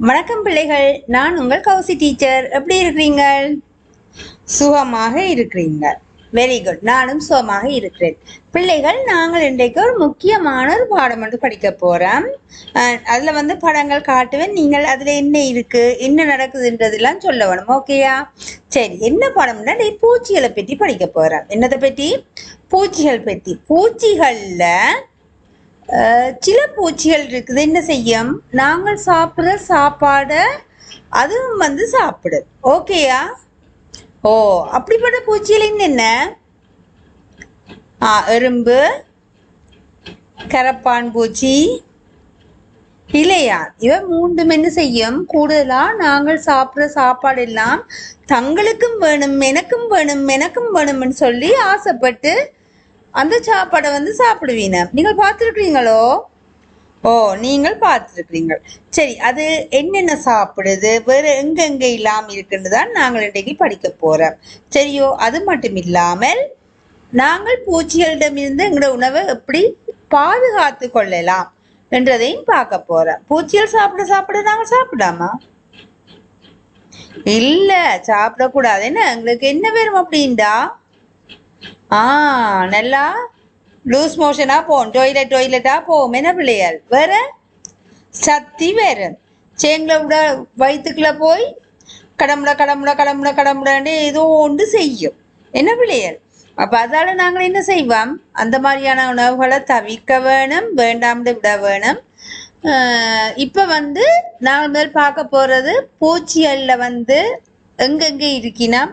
வணக்கம் பிள்ளைகள், நான் உங்கள் கௌசி டீச்சர். எப்படி இருக்கிறீங்க? சுகமாக இருக்கிறீங்க? Very good. நானும் சுகமாக இருக்கிறேன். பிள்ளைகள், நாங்கள் இன்றைக்கு ஒரு முக்கியமான ஒரு பாடம் வந்து படிக்க போறோம். அதுல படங்கள் காட்டுவேன். நீங்கள் அதுல என்ன இருக்கு, என்ன நடக்குதுன்றதெல்லாம் சொல்ல வேணும். ஓகேயா? சரி, என்ன படம்னா பூச்சிகளை பற்றி படிக்க போறோம். என்னதை பற்றி? பூச்சிகள் பற்றி. பூச்சிகள்ல சில பூச்சிகள் இருக்குது, என்ன செய்யும், நாங்கள் சாப்பிட்ற சாப்பாட அதுவும் சாப்பிடும். ஓகேயா? ஓ, அப்படிப்பட்ட பூச்சிகள் என்னென்ன? எறும்பு, கரப்பான் பூச்சி, இலையான். இவ மூன்றும் என்ன செய்யும், கூடுதலா நாங்கள் சாப்பிட்ற சாப்பாடு எல்லாம் தங்களுக்கும் வேணும், எனக்கும் வேணும், எனக்கும் வேணும்னு சொல்லி ஆசைப்பட்டு அந்த சாப்பாடை சாப்பிடுவீங்க. நீங்கள் பார்த்துருக்கிறீங்களோ? ஓ, நீங்கள் பார்த்துருக்கிறீங்க. சரி, அது என்னென்ன சாப்பிடுது, வேற எங்கெங்க இல்லாம இருக்குன்னு தான் நாங்கள் இன்றைக்கு படிக்க போறோம். சரியோ? அது மட்டும் இல்லாமல் நாங்கள் பூச்சிகளிடமிருந்து எங்களோட உணவை எப்படி பாதுகாத்து கொள்ளலாம் என்றதையும் பார்க்க போறோம். பூச்சிகள் சாப்பிட நாங்கள் சாப்பிடாமா? இல்ல, சாப்பிடக்கூடாது. என்ன எங்களுக்கு என்ன வேணும் அப்படின்டா? நல்லா லூஸ் மோஷனா போகும், டொய்லெட்டா போகும். என்ன பிள்ளையால்? வேற சத்தி வேற சேங்களை விட வயிற்றுக்குள்ள போய் கடம்புடான்னு ஏதோ ஒன்று செய்யும். என்ன பிள்ளையால்? அப்ப அதால நாங்கள் என்ன செய்வோம், அந்த மாதிரியான உணவுகளை தவிர்க்க வேணும், வேண்டாம்னு விட வேணும். இப்ப நாங்கள் முதல் பார்க்க போறது பூச்சிகள்ல எங்கெங்க இருக்கினோம்,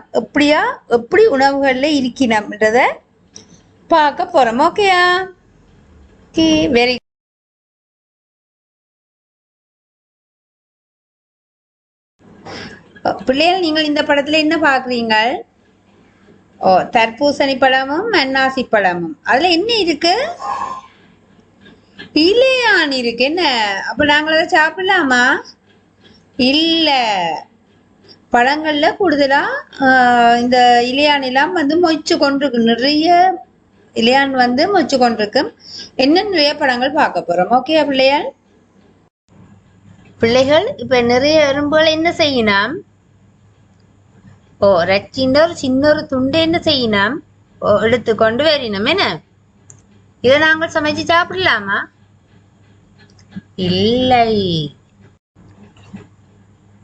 எப்படி உணவுகள்ல இருக்கினோம்ன்றத பார்க்க போறோம். ஓகேயா? வெரி பிள்ளைகள், நீங்கள் இந்த படத்துல என்ன பாக்குறீங்க? ஓ, தர்பூசணி பழமும் அன்னாசி பழமும். அதுல என்ன இருக்கு? இலையான் இருக்கு. என்ன அப்ப நாங்கள் அதை சாப்பிடலாமா? இல்ல, பழங்கள்ல கூடுதலா இந்த இலையான் எல்லாம் மொய்ச்சு கொண்டிருக்கு. நிறைய இலையான் மொய்ச்சு கொண்டிருக்கும். என்ன நிறைய பழங்கள் பார்க்க போறோம். ஓகே பிள்ளைகள், இப்ப நிறைய எறும்புகள் என்ன செய்யணும்? ஓ, ரச்சின்ற ஒரு சின்ன ஒரு துண்டு என்ன செய்யணும், எடுத்துக்கொண்டு வரணும். என்ன இதை நாங்கள் சமைச்சு சாப்பிடலாமா? இல்லை.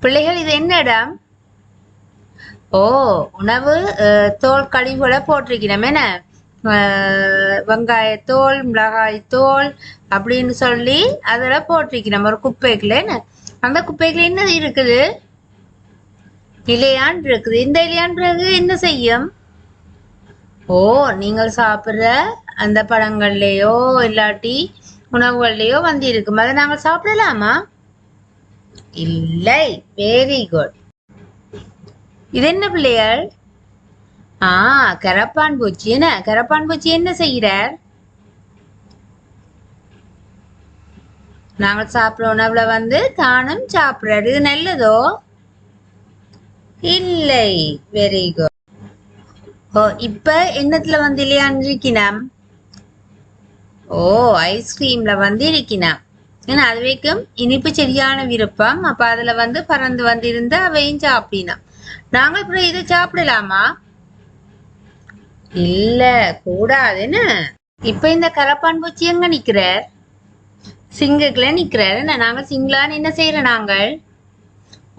பிள்ளைகள், இது என்னடா? ஓ, உணவு தோல் கழிவுகளை போட்டிருக்கிறோம். என்ன வெங்காயத்தோல், மிளகாய் தோல் அப்படின்னு சொல்லி அதுல போட்டிருக்கிறோம் ஒரு குப்பைக்குள்ள. என்ன அந்த குப்பைக்குள்ள என்ன இருக்குது? இலையான் இருக்குது. இந்த இலையான் பிறகு என்ன செய்யும்? ஓ, நீங்கள் சாப்பிடுற அந்த பழங்கள்லயோ இல்லாட்டி உணவுகள்லயோ இருக்கும். அதை நாங்கள் சாப்பிடலாமா? இல்லை. Very good. இது என்ன பிள்ளைகள்? கரப்பான் பூச்சி. என்ன கரப்பான் பூச்சி என்ன செய்கிறார்? நாங்கள் சாப்பிட உணவுல தானும் சாப்பிடுறாரு. இது நல்லதோ? இல்லை. Very good. ஓ, இப்ப என்னத்துல இல்லையான்னு இருக்கணும்? ஓ, ஐஸ்கிரீம்ல இருக்கணும். ஏன்னா அது வைக்கும் இனிப்பு சரியான விருப்பம். அப்ப அதுல பறந்து இருந்து அவையும் சாப்பிடணும். நாங்கள் அப்புறம் இதை சாப்பிடலாமா? இல்ல, கூடாதுன்னு. இப்ப இந்த கரப்பான் பூச்சி எங்க நிக்கிறார்? சிங்குக்குள்ள நிக்கிறார். என்ன நாங்கள் சிங்களான்னு என்ன செய்யறோம் நாங்கள்?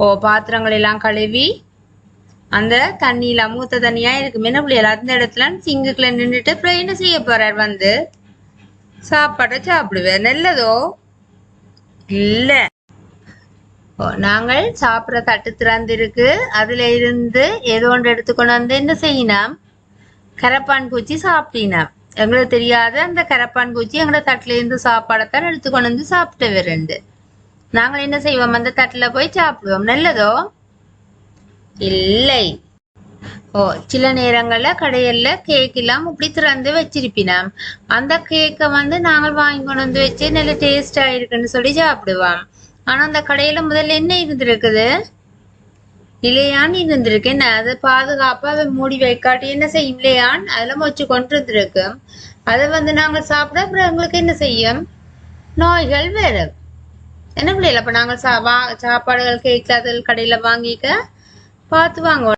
ஓ, பாத்திரங்கள் எல்லாம் கழுவி அந்த தண்ணியில மூத்த தண்ணியா இருக்கும். என்ன பிள்ளைகள், அந்த இடத்துல சிங்குக்குள்ள நின்றுட்டு அப்புறம் என்ன செய்ய போறார்? சாப்பாட்டை சாப்பிடுவார். நல்லதோ? இல்ல. நாங்கள் சாப்பிட்ற தட்டு திறந்து இருக்கு, அதுல இருந்து ஏதோ ஒன்று எடுத்துக்கொண்டு என்ன செய்யணும், கரப்பான் பூச்சி சாப்பிட்டினோம். எங்களுக்கு தெரியாத அந்த கரப்பான் பூச்சி எங்களோட தட்டுல இருந்து சாப்பாடைத்தான் எடுத்துக்கொண்டு சாப்பிட்டு வருண்டு. நாங்கள் என்ன செய்வோம், அந்த தட்டுல போய் சாப்பிடுவோம். நல்லதோ? இல்லை. ஓ, சில நேரங்கள்ல கடையில கேக் எல்லாம் இப்படி திறந்து வச்சிருப்பினோம். அந்த கேக்கை நாங்கள் வாங்கி கொண்டு வச்சு நல்ல டேஸ்டா இருக்குன்னு சொல்லி சாப்பிடுவோம். ஆனா அந்த கடையில முதல்ல என்ன இருந்திருக்குது? இலையான் இருந்திருக்கு. என்ன அதை பாதுகாப்பா அதை மூடி வைக்காட்டி என்ன செய்யும், இலையான் அதுல மொச்சு கொண்டு இருந்திருக்கு. அதை நாங்கள் சாப்பிட அப்புறம் எங்களுக்கு என்ன செய்யும், நோய்கள் வரும். என்ன பிள்ளைல அப்ப நாங்கள் சாப்பாடுகள் கேட்காதல் கடையில வாங்கிக்க பார்த்து வாங்க.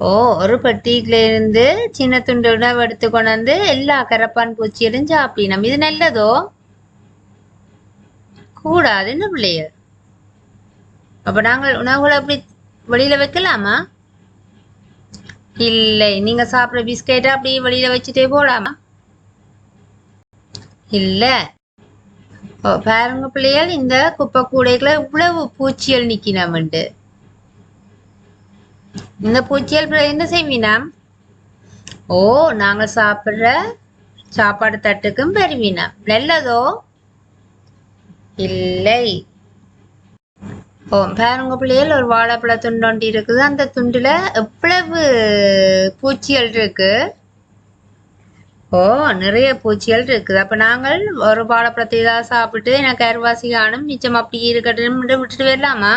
ஓ, ஒரு பெட்டிக்குல இருந்து சின்ன துண்டு உணவு எடுத்து கொண்டு வந்து எல்லா கரப்பான் பூச்சியிலும் சாப்பிடணும். இது நல்லதோ? கூடாது என்ன பிள்ளைய? அப்ப நாங்கள் உணவுகளை அப்படி வெளியில வைக்கலாமா? இல்லை, நீங்க சாப்பிடுற பிஸ்கெட்டை அப்படியே வெளியில வச்சுட்டே போலாமா? இல்ல. பாருங்க பிள்ளைகள், இந்த குப்பை கூடைகளை இவ்வளவு பூச்சியல் நிக்கணும்ண்டு. இந்த பூச்சியல் என்ன செய்வீனா? ஓ, நாங்க சாப்பிடுற சாப்பாடு தட்டுக்கும் பெறுவீனா? நல்லதோ? இல்லை. ஓ, பாருங்க பிள்ளைகள், ஒரு வாழைப்பழ துண்டு ஒன்று இருக்குது. அந்த துண்டுல எவ்வளவு பூச்சிகள் இருக்கு. ஓ, நிறைய பூச்சிகள் இருக்குது. அப்ப நாங்கள் ஒரு வாழைப்பழத்தை ஏதாவது சாப்பிட்டு எனக்கு அருவாசி காணும் மிச்சம் அப்படி இருக்கட்டும் விட்டுட்டு வரலாமா?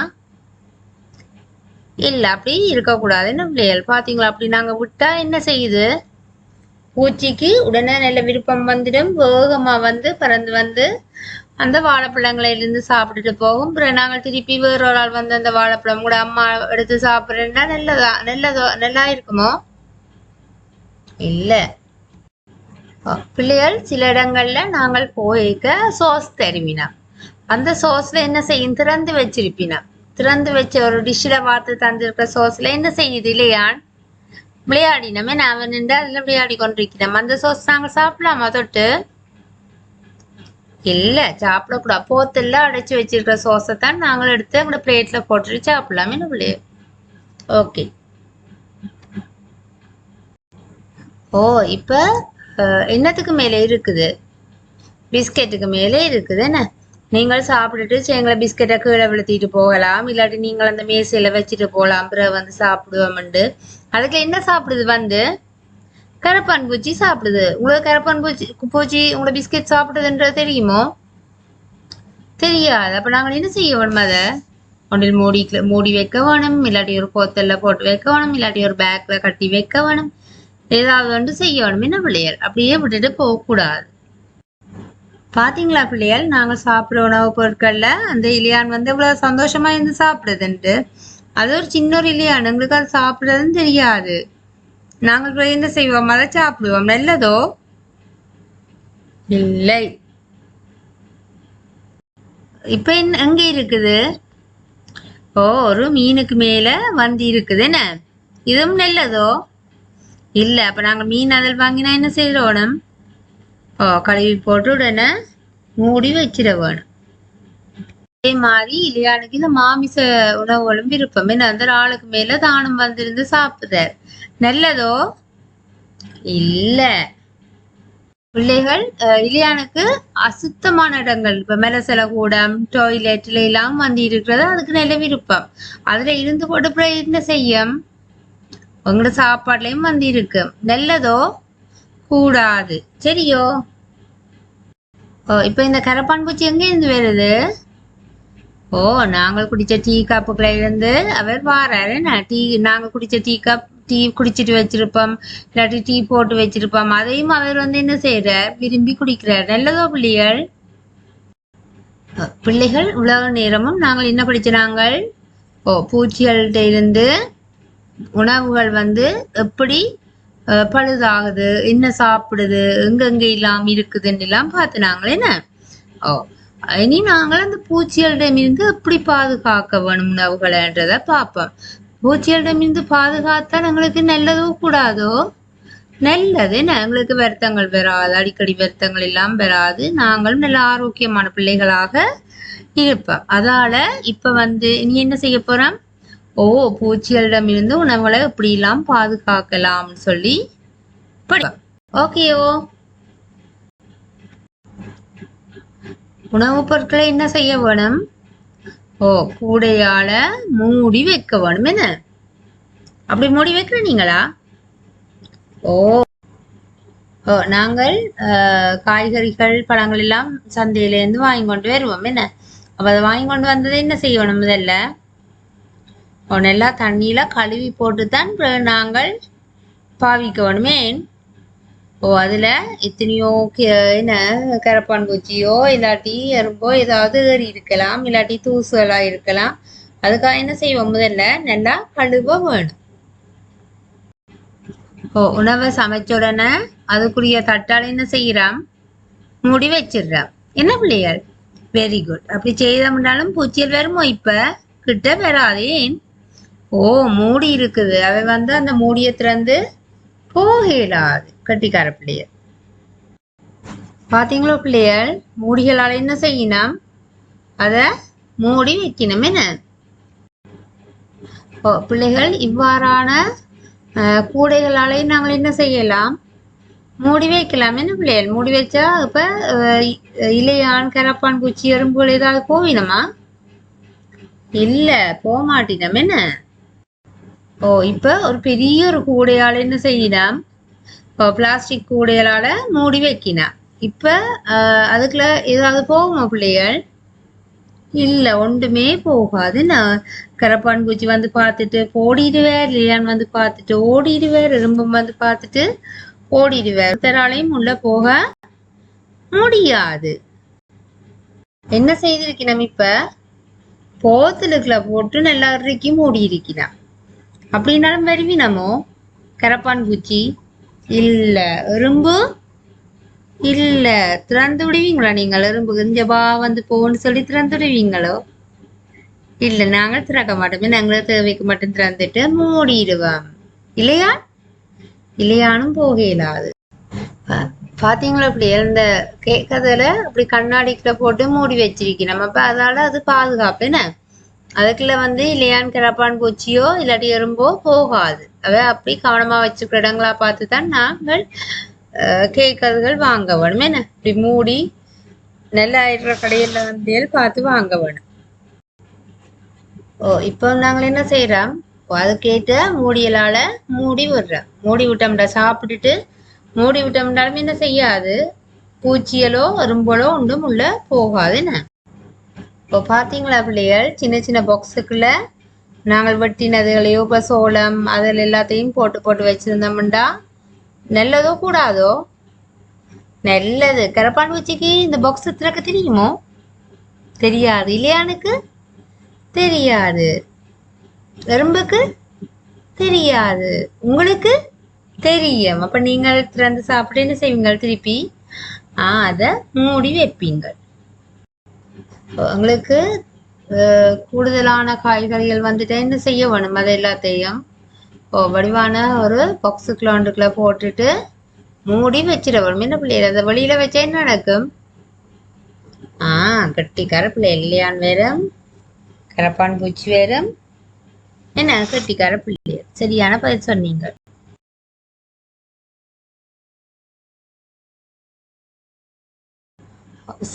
இல்ல, அப்படி இருக்கக்கூடாது என்ன பிள்ளைகள். பாத்தீங்களா, அப்படி நாங்க விட்டா என்ன செய்யுது? பூச்சிக்கு உடனே நல்ல விருப்பம் வந்துடும், வேகமா வந்து பறந்து வந்து அந்த வாழைப்பழங்களை இருந்து சாப்பிட்டுட்டு போகும். பிறகு நாங்கள் திருப்பி வேறொரு ஆள் வந்து அந்த வாழைப்பழம் கூட அம்மா எடுத்து சாப்பிடுறேன்னா நல்லா இருக்குமோ? இல்ல. பிள்ளைகள், சில இடங்கள்ல நாங்கள் போய்க்க சோஸ் தருவினா. அந்த சோஸ்ல என்ன செய்யும்? திறந்து வச்சிருப்பினா. திறந்து வச்ச ஒரு டிஷ்ல பார்த்து தந்திருக்கிற சோஸ்ல என்ன செய்யுது இல்லையான்? விளையாடினமே நான் நின்று அதுல விளையாடி கொண்டிருக்கிறோம். அந்த சோஸ் நாங்க சாப்பிடலாமா தொட்டு? இல்ல, சாப்பிடக்கூடாது. போத்தெல்லாம் அடைச்சு வச்சிருக்கிற சோஸை தான் நாங்கள் எடுத்து எங்களோட பிளேட்ல போட்டுட்டு சாப்பிடலாமே நம்மளே. ஓகே. ஓ, இப்ப என்னத்துக்கு மேல இருக்குது? பிஸ்கெட்டுக்கு மேலே இருக்குது என்ன? நீங்கள் சாப்பிட்டுட்டு எங்களை பிஸ்கெட்டை கீழே விழுத்திட்டு போகலாம், இல்லாட்டி நீங்கள் அந்த மேசையில வச்சுட்டு போகலாம். பிறகு வந்து சாப்பிடுவோம்ண்டு. அதுக்கு என்ன சாப்பிடுது? வந்து கரப்பான் பூச்சி சாப்பிடுது. உங்களுக்கு கரப்பான் பூச்சி உங்களோட பிஸ்கெட் சாப்பிடுதுன்றது தெரியுமோ? தெரியாது. அப்ப நாங்கள் என்ன செய்ய வேணும்? அதை ஒன்றில் மூடி வைக்க வேணும், இல்லாட்டி ஒரு போத்தல்ல போட்டு வைக்க வேணும், இல்லாட்டி ஒரு பேக்ல கட்டி வைக்க வேணும். ஏதாவது ஒன்று செய்ய வேணும் என்ன பிள்ளைகள். அப்படியே விட்டுட்டு போகக்கூடாது. பாத்தீங்களா பிள்ளைகள், நாங்க சாப்பிடுற உணவுப் பொருட்கள்ல அந்த இலியான் வந்து இவ்வளவு சந்தோஷமா இருந்து சாப்பிடுதுன்ட்டு. அது ஒரு சின்ன ஒரு இலியான், எங்களுக்கு அது சாப்பிடுறதுன்னு தெரியாது. நாங்கள் என்ன செய்வோம்? அதை சாப்பிடுவோம். நல்லதோ? இல்லை. இப்ப எங்க இருக்குது? ஓ, ஒரு மீனுக்கு மேல வந்து இருக்குது என்ன? இதுவும் நல்லதோ? இல்ல. அப்ப நாங்க மீன் அதில் வாங்கினா என்ன செய்யணும்? ஓ, கழுவி போட்டு உடனே மூடி வச்சிட வேணும். அதே மாதிரி இலியானுக்கு இந்த மாமிச உணவுகளும் விருப்பம். என்ன, அந்த ஆளுக்கு மேல தானும் வந்திருந்து சாப்பிடுறார். நல்லதோ? இல்ல. பிள்ளைகள், இலியானுக்கு அசுத்தமான இடங்கள், இப்ப மெலசல கூடம், டாய்லெட்ல எல்லாம் வந்து இருக்கிறது அதுக்கு நல்ல விருப்பம். அதுல இருந்து போட்டு என்ன செய்யும்? உங்களோட சாப்பாடுலயும் வந்து இருக்கு. நல்லதோ? கூடாது. சரியோ? இப்ப இந்த கரப்பான் பூச்சி எங்க இருந்து வருது? ஓ, நாங்கள் குடிச்ச டீ கப்புக்குள்ள இருந்து அவர் வாராரு. நாங்க குடிச்ச டீ குடிச்சிட்டு வச்சிருப்போம், இல்லாட்டி டீ போட்டு வச்சிருப்போம். அதையும் அவர் வந்து என்ன செய்யறார்? விரும்பி குடிக்கிறார். நல்லதோ பிள்ளைகள்? பிள்ளைகள், உலக நேரமும் நாங்கள் என்ன படிச்ச நாங்கள் பூச்சிகள்கிட்ட இருந்து உணவுகள் வந்து எப்படி பழுதாகுது, என்ன சாப்பிடுது, எங்கெங்க இல்லாம இருக்குதுன்னு எல்லாம் பார்த்து நாங்கள் என்ன இனி நாங்கள் அந்த பூச்சிகளிடமிருந்து எப்படி பாதுகாக்க வேணும் உணவுகளைன்றத பார்ப்போம். பூச்சிகளிடமிருந்து பாதுகாத்தா எங்களுக்கு நல்லதோ கூடாதோ? நல்லது. எங்களுக்கு வருத்தங்கள் வராது, அடிக்கடி வருத்தங்கள் எல்லாம் வராது. நாங்களும் நல்ல ஆரோக்கியமான பிள்ளைகளாக இருப்போம். அதால இப்ப வந்து நீ என்ன செய்ய போறோம்? ஓ, பூச்சிகளிடமிருந்து உணவுகளை எப்படி எல்லாம் பாதுகாக்கலாம்னு சொல்லி படிப்போம். ஓகேயோ? உணவுப் பொருட்களை என்ன செய்ய வேணும்? ஓ, கூடையால மூடி வைக்க வேணும். என்ன, அப்படி மூடி வைக்கிற நீங்களா? ஓ, நாங்கள் காய்கறிகள் பழங்கள் எல்லாம் சந்தையில இருந்து வாங்கி கொண்டு வருவோம். என்ன, அப்ப அதை வாங்கி கொண்டு வந்ததை என்ன செய்யணும்? முதல்ல நல்லா தண்ணியில கழுவி போட்டுத்தான் நாங்கள் பாவிக்க வேணுமே. அதுல எத்தனையோ என்ன கரப்பான் பூச்சியோ இல்லாட்டி எறும்போ ஏதாவது ஏறி இருக்கலாம், இல்லாட்டி தூசுகளா இருக்கலாம். அதுக்காக என்ன செய்வோம், முதல்ல நல்லா கழுவ வேணும். உணவை சமைச்ச உடனே அதுக்குரிய தட்டால் என்ன செய்யறான், மூடி வச்சிடுறான். என்ன பிள்ளைகள், வெரி குட். அப்படி செய்தோம்னாலும் பூச்சியல் வருமோ, இப்ப கிட்ட வராதேன். மூடி இருக்குது, அவை வந்து அந்த மூடியை திறந்து போகலாது. கட்டிக்கார பிள்ளையர் பாத்தீங்களோ பிள்ளைகள், மூடிகளால என்ன செய்யணும், அத மூடி வைக்கணும். என்ன பிள்ளைகள், இவ்வாறான கூடைகளாலே நாங்கள் என்ன செய்யலாம், மூடி வைக்கலாம். என்ன பிள்ளைகள், மூடி வச்சா இப்ப இலையான் கரப்பான் பூச்சி எறும்புகள் ஏதாவது போவினமா, இல்ல போக மாட்டினோம். என்ன இப்ப ஒரு பெரிய ஒரு கூடையால என்ன செய்யலாம், பிளாஸ்டிக் கூடைகளால மூடி வைக்கினான். இப்ப அதுக்குள்ள ஏதாவது போகுமா பிள்ளைகள், இல்ல ஒன்றுமே போகாது. நான் கரப்பான் பூச்சி வந்து பார்த்துட்டு ஓடிடுவார், இல்லையான்னு வந்து பார்த்துட்டு ஓடிடுவார், எறும்பும் வந்து பார்த்துட்டு ஓடிடுவார். ஒருத்தராலையும் உள்ள போக முடியாது. என்ன செய்திருக்கணும், இப்ப போத்தலுக்குள்ள போட்டு நல்லா இறுக்கி மூடி இருக்கிறான். அப்படின்னாலும் வருவினமோ கரப்பான் பூச்சி, இல்ல எறும்பு இல்ல. திறந்து விடுவீங்களா நீங்கள், எறும்பு இஞ்சபா வந்து போன்னு சொல்லி திறந்து விடுவீங்களோ, இல்ல நாங்கள் திறக்க மாட்டோமே, நாங்களே தேவைக்கு மட்டும் திறந்துட்டு மூடிடுவோம். இல்லையா, இல்லையானும் போக இயலாது. பாத்தீங்களா, அப்படி இந்த கேட்கறதுல அப்படி கண்ணாடிக்குள்ள போட்டு மூடி வச்சிருக்கணும். அப்ப அதால அது பாதுகாப்பு. என்ன அதுக்குள்ள வந்து இல்லையான் கரப்பான் பூச்சியோ இல்லாட்டி எறும்போ போகாது. அவ அப்படி கவனமா வச்சுக்கிற இடங்களா பார்த்துதான் நாங்கள் கேட்கறதுகள் வாங்க வேணும். என்ன இப்படி மூடி நல்லா ஆயிடுற கடையில வந்து பார்த்து வாங்க வேணும். இப்போ நாங்கள் என்ன செய்யறோம், அது கேட்ட மூடியலால மூடி விடுறோம். மூடி விட்டோம்டா, சாப்பிட்டுட்டு மூடி விட்டோம்னாலும் என்ன செய்யாது, பூச்சியலோ எறும்பலோ ஒன்றும் உள்ள போகாது. என்ன இப்போ பாத்தீங்களா பிள்ளைகள், சின்ன சின்ன பாக்ஸுக்குள்ள நாங்கள் வெட்டினதுகளையோ இப்போ சோளம் அதில் எல்லாத்தையும் போட்டு போட்டு வச்சிருந்தோம்டா, நல்லதோ கூடாதோ, நல்லது. கரப்பான் பூச்சிக்கு இந்த பாக்ஸ் திறக்க தெரியுமோ, தெரியாது. இல்லையானுக்கு தெரியாது, எறும்புக்கு தெரியாது, உங்களுக்கு தெரியும். அப்ப நீங்கள் திறந்து சாப்பிட்டு என்ன செய்வீங்க, திருப்பி அத மூடி வைப்பீங்க. உங்களுக்கு கூடுதலான காய்கறிகள் வந்துட்டு என்ன செய்ய வேணும், அதை எல்லாத்தையும் வடிவான ஒரு பாக்ஸுக்குள்ள ஒன்றுக்குள்ள போட்டுட்டு மூடி வச்சிட வேணும். என்ன பிள்ளைகள், அதை வெளியில வச்சா என்ன நடக்கும், கட்டிக்கார பிள்ளை இல்லையான் வேறும் கரப்பான் பூச்சி வேறும். என்ன கட்டிக்கார பிள்ளையர், சரியான பதில் சொன்னீங்க.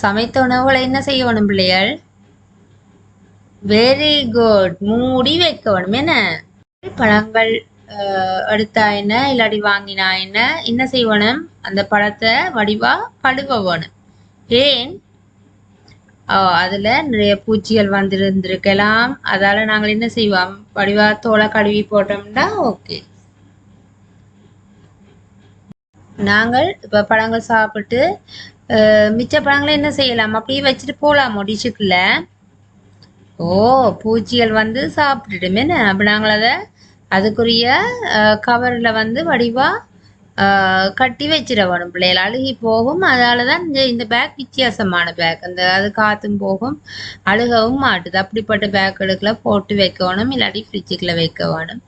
சமைத்த உணவுகளை என்ன செய்ய வேணும் பிள்ளைகள், வெரி குட், மூடி வைக்க வேணும். என்ன பழங்கள் எடுத்தா என்ன இல்லாடி வாங்கினா என்ன, என்ன செய்யணும், அந்த பழத்தை வடிவா கழுவ வேணும். ஏன், அதுல நிறைய பூச்சிகள் வந்திருந்திருக்கலாம். அதால நாங்கள் என்ன செய்வோம், வடிவா தோலை கழுவி போட்டோம்னா ஓகே. நாங்கள் இப்ப பழங்கள் சாப்பிட்டு மிச்ச பழங்களை என்ன செய்யலாம், அப்படியே வச்சுட்டு போலாமோ டிஷ்ஷுக்குள்ள, பூச்சிகள் வந்து சாப்பிட்டுட்டுமே. அப்ப நாங்கள் அதை அதுக்குரிய கவர்ல வந்து வடிவா கட்டி வச்சிட வேணும் பிள்ளைகள், அழுகி போகும். அதாலதான் இந்த பேக் வித்தியாசமான பேக், அந்த அது காத்தும் போகும் அழுகவும் மாட்டுது. அப்படிப்பட்ட பேக்குகளுக்குள்ள போட்டு வைக்க வேணும், இல்லாட்டி ஃப்ரிட்ஜுக்குள்ள வைக்க வேணும்,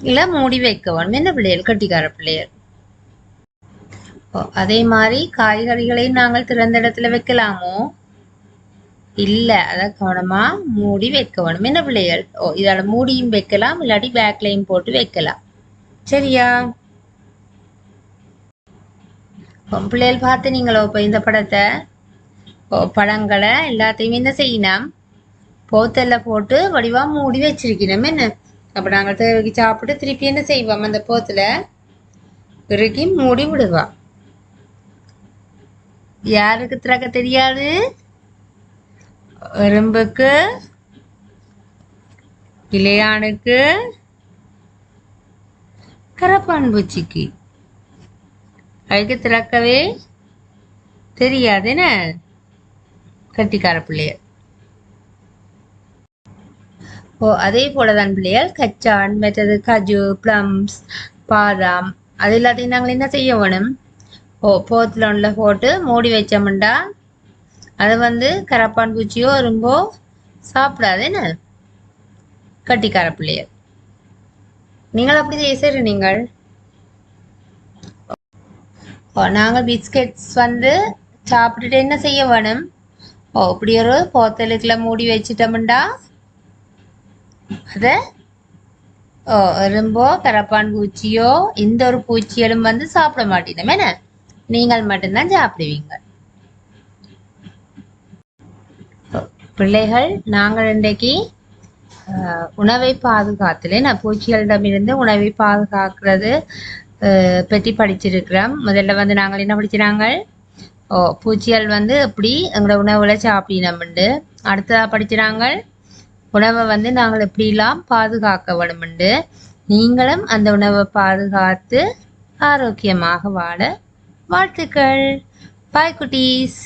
இல்ல மூடி வைக்க வேணும். என்ன பிள்ளைகள், கட்டிக்கார பிள்ளைகள். அதே மாதிரி காய்கறிகளையும் நாங்கள் திறந்த இடத்துல வைக்கலாமோ, இல்ல, அத கவனமா மூடி வைக்க வேணும். என்ன பிள்ளைகள், இதால மூடியும் வைக்கலாம், இல்லாட்டி பேக்லையும் போட்டு வைக்கலாம். சரியா பிள்ளைகள், பார்த்து நீங்களோ இப்ப இந்த படத்தை, பழங்களை எல்லாத்தையும் என்ன செய்யணும், போத்தல்ல போட்டு வடிவா மூடி வச்சிருக்கணும். என்ன அப்ப நாங்கள் தேவைக்கு சாப்பிட்டு திருப்பி என்ன செய்வோம், அந்த போத்துல இறுக்கி மூடி விடுவோம். யாருக்கு திறக்க தெரியாது, எறும்புக்கு, இலையானுக்கு, கரப்பான் பூச்சிக்கு. அதுக்கு திறக்கவே தெரியாது என்ன கட்டிக்கார பிள்ளையர். ஓ அதே போலதான் பிள்ளைகள் கச்சான், மற்றது கஜு, பிளம்ஸ், பாதாம் அது எல்லாத்தையும் நாங்கள் என்ன செய்ய வேணும்? ஓ போத்தில் ஒன்றில் போட்டு மூடி வச்சோம்டா அது வந்து கரப்பான் பூச்சியோ இரும்போ சாப்பிடாது என்ன கட்டிக்கார பிள்ளையர். நீங்கள் அப்படி சரி நீங்கள் நாங்கள் பிஸ்கெட்ஸ் வந்து சாப்பிட்டுட்டு என்ன செய்ய வேணும்? ஓ இப்படி ஒரு போத்தலுக்குள்ள மூடி வச்சிட்டோம்டா அத எறும்போ கரப்பான் பூச்சியோ இந்த ஒரு பூச்சிகளும் வந்து சாப்பிட மாட்டேன் என்ன நீங்கள் மட்டும்தான் சாப்பிடுவீங்க. பிள்ளைகள் நாங்கள் இன்றைக்கு உணவை பாதுகாத்துல நான் பூச்சிகளிடமிருந்து உணவை பாதுகாக்கிறது பற்றி படிச்சிருக்கிறோம். முதல்ல வந்து நாங்கள் என்ன படிச்சினாங்க? பூச்சிகள் வந்து எப்படி எங்களோட உணவுல சாப்பிடணும்ண்டு. அடுத்ததா படிச்சினாங்க உணவை வந்து நாங்கள் எப்படிலாம் பாதுகாக்க வேணும்ண்டு. நீங்களும் அந்த உணவை பாதுகாத்து ஆரோக்கியமாக வாழ வாழ்த்துக்கள். பாய் குட்டீஸ்.